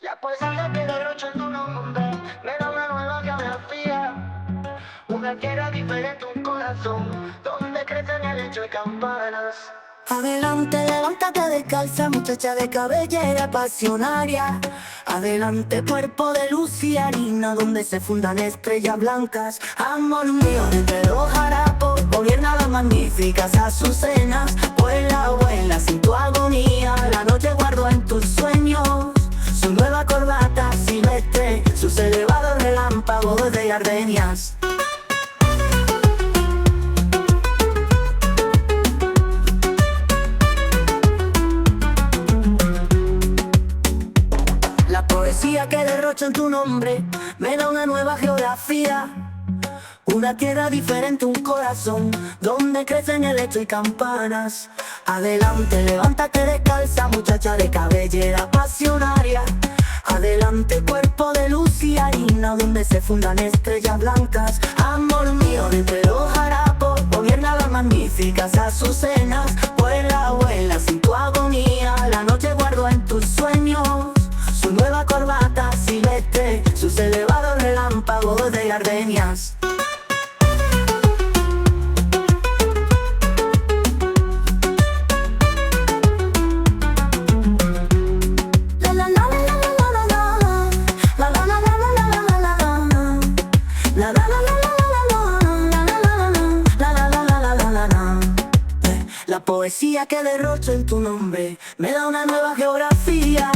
La poesía que derrocho en tu nombre me da una nueva geografía. Una tierra diferente, un corazón donde crecen helecho y campanas. Adelante, levántate descalza, muchacha de cabellera pasionaria. Adelante, cuerpo de luz y harina, donde se fundan estrellas blancas. Amor mío, entre los harapos, gobierna las magníficas azucenas. Vuela, vuela sin tu agonía, la noche guardo en tus sueños. Su nueva corbata silvestre, sus elevados relámpagos de gardenias. La poesía que derrocho en tu nombre me da una nueva geografía. Una tierra diferente, un corazón donde crecen helecho y campanas. Adelante, levántate descalza, muchacha de cabellera pasionaria. Adelante, cuerpo de luz y harina, donde se fundan estrellas blancas. Amor mío, entre los harapos, gobierna las magníficas azucenas. Vuela, vuela sin tu agonía, la noche guardo en tus sueños. Su nueva corbata silvestre, sus elevados relámpagos de gardenias. La poesía que derrocho en tu nombre me da una nueva geografía.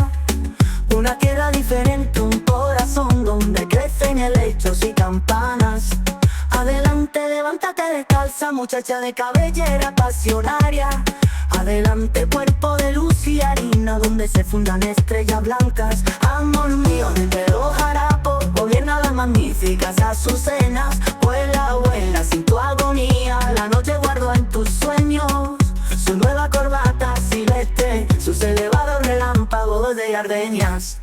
Una tierra diferente, un corazón donde crecen helechos y campanas. Adelante, levántate descalza, muchacha de cabellera pasionaria. Adelante, cuerpo de luz y harina, donde se fundan estrellas blancas. Amor mío, entre los harapos, gobierna las magníficas azucenas. Vuela, vuela sin tu agonía, la noche guardo en tus sueños. Su nueva corbata silvestre, sus elevados relámpagos de gardenias.